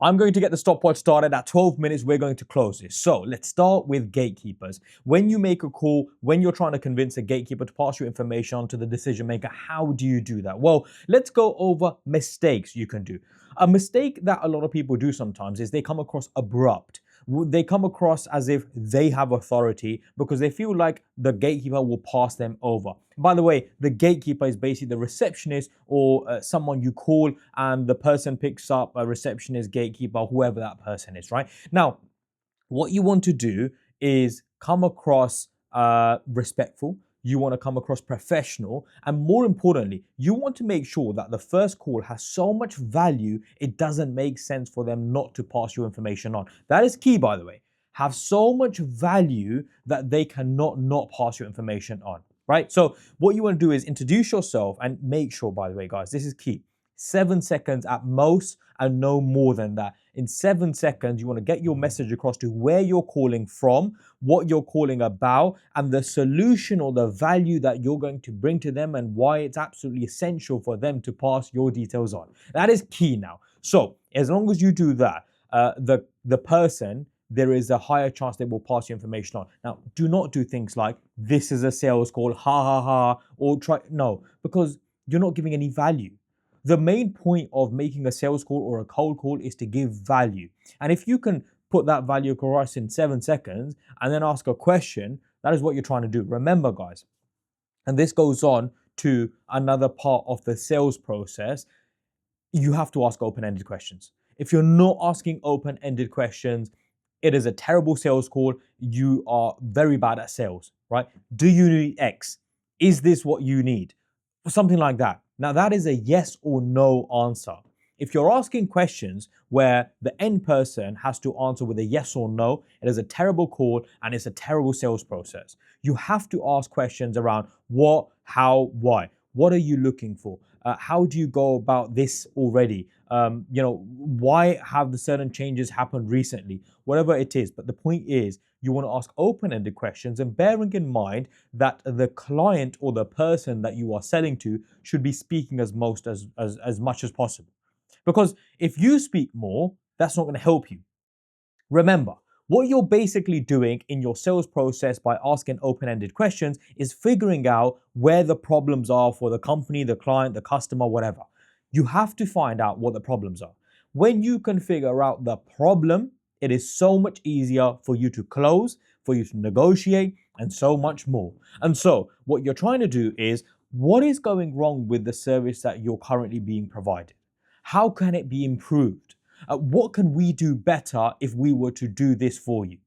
I'm going to get the stopwatch started at 12 minutes. We're going to close this. So let's start with gatekeepers. When you make a call, when you're trying to convince a gatekeeper to pass your information on to the decision maker, how do you do that? Well, let's go over mistakes you can do. A mistake that a lot of people do sometimes is they come across abrupt. They come across as if they have authority because they feel like the gatekeeper will pass them over. By the way, the gatekeeper is basically the receptionist or someone you call and the person picks up, a receptionist, gatekeeper, whoever that person is, right? Now, what you want to do is come across respectful. You want to come across professional. And more importantly, you want to make sure that the first call has so much value, it doesn't make sense for them not to pass your information on. That is key, by the way. Have so much value that they cannot not pass your information on, right? So what you want to do is introduce yourself and make sure, by the way, guys, this is key. 7 seconds at most and no more than that. In 7 seconds, you want to get your message across to where you're calling from, what you're calling about, and the solution or the value that you're going to bring to them and why it's absolutely essential for them to pass your details on. That is key now. So as long as you do that, the person, there is a higher chance they will pass your information on. Now, do not do things like, this is a sales call, ha ha ha, or try, no, because you're not giving any value. The main point of making a sales call or a cold call is to give value. And if you can put that value across in 7 seconds and then ask a question, that is what you're trying to do. Remember, guys, and this goes on to another part of the sales process, you have to ask open-ended questions. If you're not asking open-ended questions, it is a terrible sales call. You are very bad at sales, right? Do you need X? Is this what you need? Something like that. Now, that is a yes or no answer. If you're asking questions where the end person has to answer with a yes or no, it is a terrible call and it's a terrible sales process. You have to ask questions around what, how, why. What are you looking for? How do you go about this already? Why have the certain changes happened recently? Whatever it is. But the point is, you want to ask open-ended questions and bearing in mind that the client or the person that you are selling to should be speaking as much as possible. Because if you speak more, that's not going to help you. Remember, what you're basically doing in your sales process by asking open-ended questions is figuring out where the problems are for the company, the client, the customer, whatever. You have to find out what the problems are. When you can figure out the problem, it is so much easier for you to close, for you to negotiate, and so much more. And so, what you're trying to do is, what is going wrong with the service that you're currently being provided? How can it be improved? What can we do better if we were to do this for you?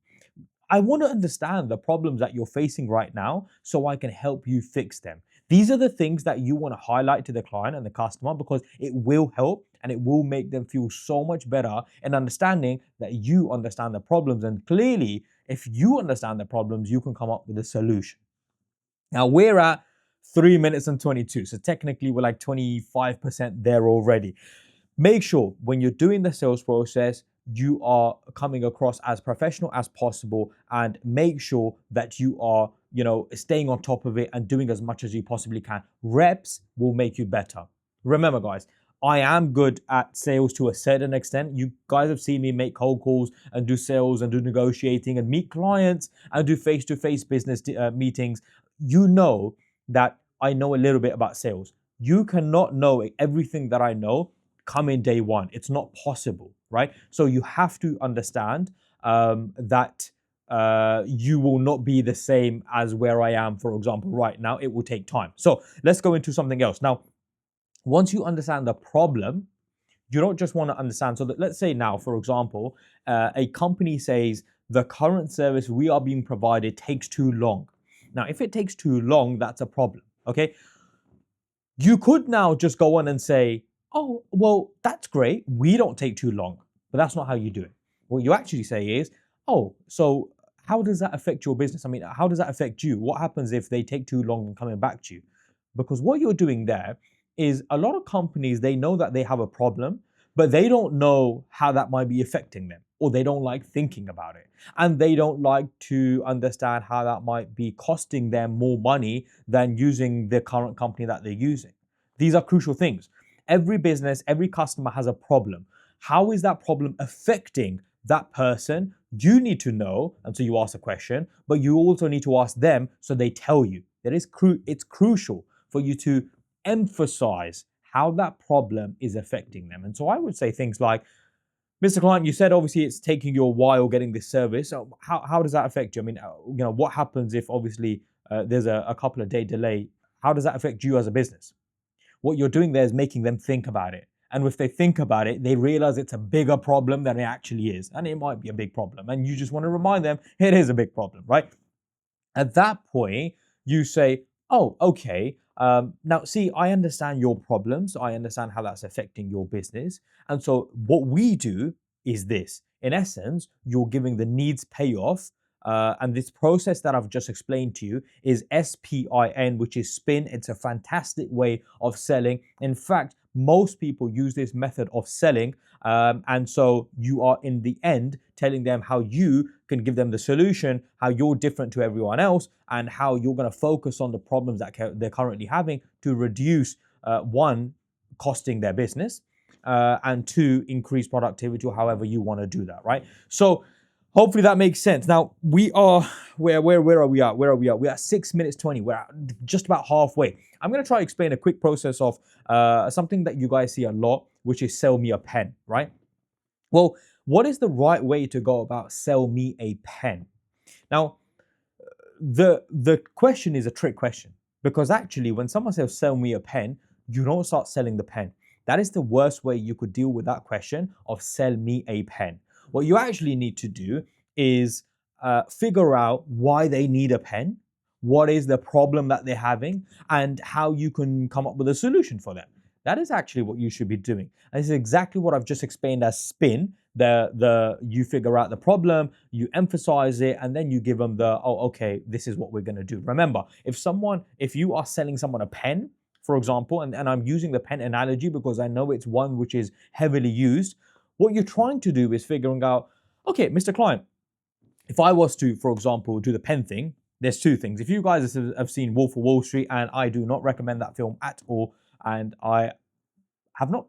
I want to understand the problems that you're facing right now so I can help you fix them. These are the things that you want to highlight to the client and the customer because it will help and it will make them feel so much better in understanding that you understand the problems. And clearly, if you understand the problems, you can come up with a solution. Now, we're at 3 minutes and 22. So technically, we're like 25% there already. Make sure when you're doing the sales process, you are coming across as professional as possible and make sure that you are, staying on top of it and doing as much as you possibly can. Reps will make you better. Remember, guys, I am good at sales to a certain extent. You guys have seen me make cold calls and do sales and do negotiating and meet clients and do face-to-face business meetings. You know that I know a little bit about sales. You cannot know everything that I know come in day one. It's not possible, right? So you have to understand that you will not be the same as where I am, for example, right now. It will take time. So let's go into something else. Now, once you understand the problem, you don't just want to understand. So that, let's say now, for example, a company says the current service we are being provided takes too long. Now, if it takes too long, that's a problem, okay? You could now just go on and say, oh, well, that's great. We don't take too long. But that's not how you do it. What you actually say is, oh, so how does that affect your business? I mean, how does that affect you? What happens if they take too long in coming back to you? Because what you're doing there is a lot of companies, they know that they have a problem, but they don't know how that might be affecting them, or they don't like thinking about it. And they don't like to understand how that might be costing them more money than using the current company that they're using. These are crucial things. Every business, every customer has a problem. How is that problem affecting that person? You need to know, and so you ask a question, but you also need to ask them so they tell you. It's crucial for you to emphasize how that problem is affecting them. And so I would say things like, Mr. Client, you said obviously it's taking you a while getting this service. So how does that affect you? I mean, what happens if obviously there's a couple of day delay? How does that affect you as a business? What you're doing there is making them think about it. And if they think about it, they realize it's a bigger problem than it actually is. And it might be a big problem. And you just want to remind them it is a big problem, right? At that point, you say, oh, okay. Now, see, I understand your problems. I understand how that's affecting your business. And so what we do is this. In essence, you're giving the needs payoff. And this process that I've just explained to you is SPIN, which is spin. It's a fantastic way of selling. In fact, most people use this method of selling. And so you are in the end telling them how you can give them the solution, how you're different to everyone else, and how you're going to focus on the problems that they're currently having to reduce, one, costing their business, and two, increase productivity, or however you want to do that, right? So hopefully that makes sense. Now we are where are we at? Where are we at? We're at 6 minutes 20. We're just about halfway. I'm going to try to explain a quick process of something that you guys see a lot, which is sell me a pen, right? Well, what is the right way to go about sell me a pen? Now, the question is a trick question, because actually when someone says sell me a pen, you don't start selling the pen. That is the worst way you could deal with that question of sell me a pen. What you actually need to do is figure out why they need a pen, what is the problem that they're having, and how you can come up with a solution for them. That is actually what you should be doing. And this is exactly what I've just explained as spin. You figure out the problem, you emphasize it, and then you give them okay, this is what we're going to do. Remember, if you are selling someone a pen, for example, and I'm using the pen analogy because I know it's one which is heavily used, what you're trying to do is figuring out, okay, Mr. Client, if I was to, for example, do the pen thing, there's two things. If you guys have seen Wolf of Wall Street, and I do not recommend that film at all, and I have not,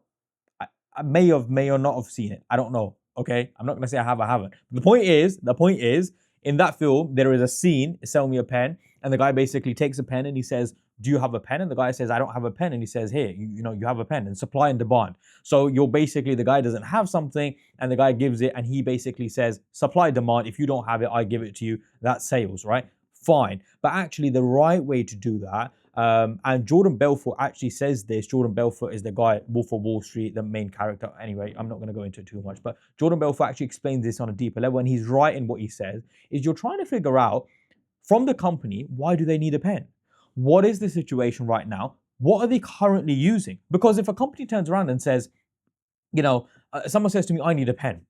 I may or not have seen it. I don't know. Okay, I'm not gonna say I have, I haven't. The point is, in that film, there is a scene, sell me a pen, and the guy basically takes a pen and he says, do you have a pen? And the guy says, I don't have a pen. And he says, here, you have a pen, and supply and demand. So the guy doesn't have something and the guy gives it, and he basically says, supply demand. If you don't have it, I give it to you. That's sales, right? Fine. But actually the right way to do that, and Jordan Belfort actually says this. Jordan Belfort is the guy, Wolf of Wall Street, the main character. Anyway, I'm not going to go into it too much, but Jordan Belfort actually explains this on a deeper level, and he's right in what he says, is you're trying to figure out from the company, why do they need a pen? What is the situation right now? What are they currently using? Because if a company turns around and says, someone says to me, I need a pen,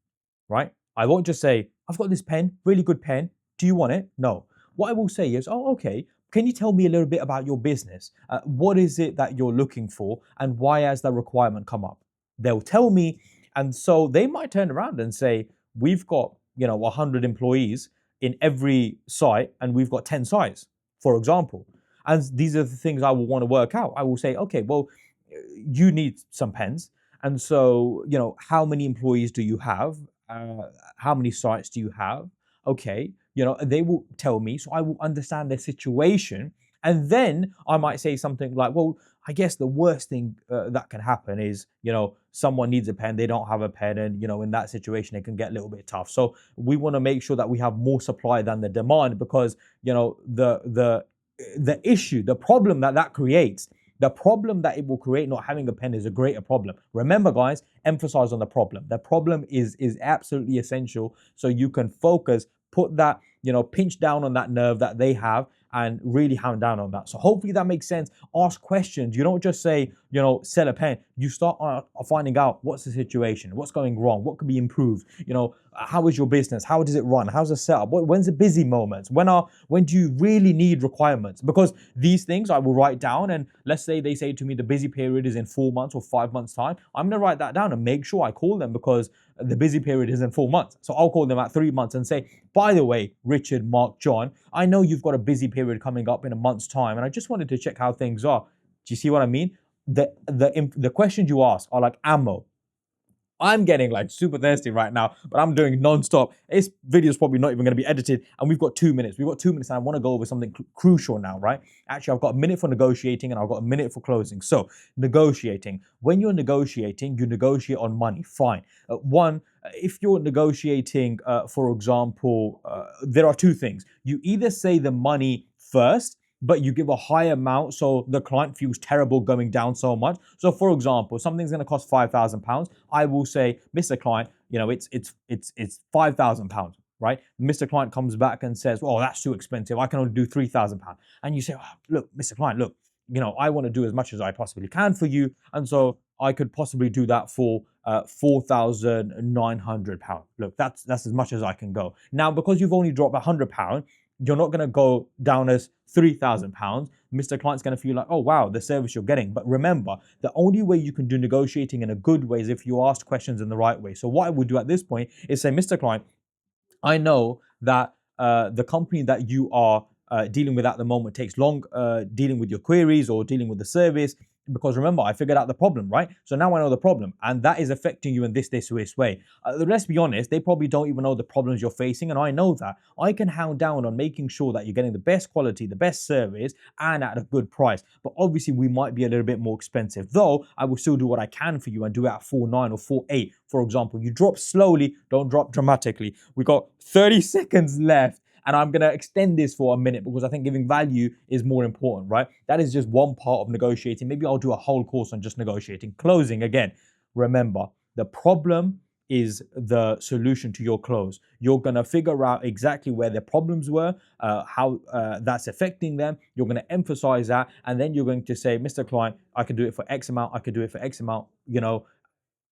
right? I won't just say, I've got this pen, really good pen. Do you want it? No. What I will say is, oh, okay. Can you tell me a little bit about your business? What is it that you're looking for, and why has that requirement come up? They'll tell me, and so they might turn around and say, we've got 100 employees in every site, and we've got 10 sites, for example. And these are the things I will want to work out. I will say, okay, well, you need some pens, and so how many employees do you have? How many sites do you have? Okay, they will tell me, so I will understand their situation. And then I might say something like, well, I guess the worst thing that can happen is, someone needs a pen, they don't have a pen, and, in that situation, it can get a little bit tough. So we want to make sure that we have more supply than the demand, because, the issue, the problem that creates, the problem that it will create not having a pen is a greater problem. Remember, guys, emphasize on the problem. The problem is absolutely essential, so you can focus, put that, pinch down on that nerve that they have, and really hammer down on that. So hopefully that makes sense. Ask questions. You don't just say, sell a pen. You start finding out what's the situation, what's going wrong, what could be improved. How is your business? How does it run? How's the setup? When's the busy moments? When do you really need requirements? Because these things I will write down, and let's say they say to me the busy period is in 4 months or 5 months time. I'm going to write that down and make sure I call them, because the busy period is in 4 months. So I'll call them at 3 months and say, by the way, Richard, Mark, John, I know you've got a busy period coming up in a month's time, and I just wanted to check how things are. Do you see what I mean? The questions you ask are like ammo. I'm getting like super thirsty right now, but I'm doing non-stop. This video is probably not even going to be edited, and we've got 2 minutes. We've got 2 minutes, and I want to go over something crucial now, right? Actually, I've got a minute for negotiating, and I've got a minute for closing. So, negotiating. When you're negotiating, you negotiate on money. Fine. If you're negotiating, for example, there are two things. You either say the money first, but you give a high amount so the client feels terrible going down so much. So for example, something's going to cost £5,000. I will say, Mr. Client, it's £5,000, right? Mr. Client comes back and says, "Oh, that's too expensive. I can only do £3,000." And you say, "Oh, look, Mr. Client, look, I want to do as much as I possibly can for you, and so I could possibly do that for £4,900. Look, that's as much as I can go." Now, because you've only dropped £100, you're not going to go down as £3,000. Mr. Client's going to feel like, "Oh, wow, the service you're getting." But remember, the only way you can do negotiating in a good way is if you ask questions in the right way. So what I would do at this point is say, "Mr. Client, I know that the company that you are dealing with at the moment takes long dealing with your queries or dealing with the service, because remember, I figured out the problem, right? So now I know the problem, and that is affecting you in this way. Let's be honest, they probably don't even know the problems you're facing, and I know that. I can hound down on making sure that you're getting the best quality, the best service, and at a good price. But obviously, we might be a little bit more expensive, though I will still do what I can for you and do it at 4.9 or 4.8, for example. You drop slowly, don't drop dramatically. We got 30 seconds left, and I'm going to extend this for a minute because I think giving value is more important, right? That is just one part of negotiating. Maybe I'll do a whole course on just negotiating. Closing, again, remember, the problem is the solution to your close. You're going to figure out exactly where their problems were, how that's affecting them. You're going to emphasize that, and then you're going to say, "Mr. Client, I can do it for X amount. I could do it for X amount,"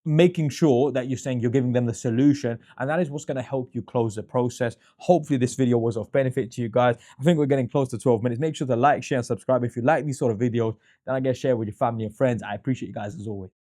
making sure that you're saying you're giving them the solution, and that is what's going to help you close the process. Hopefully this video was of benefit to you guys. I think we're getting close to 12 minutes. Make sure to like, share, and subscribe if you like these sort of videos. Then I guess share with your family and friends. I appreciate you guys as always.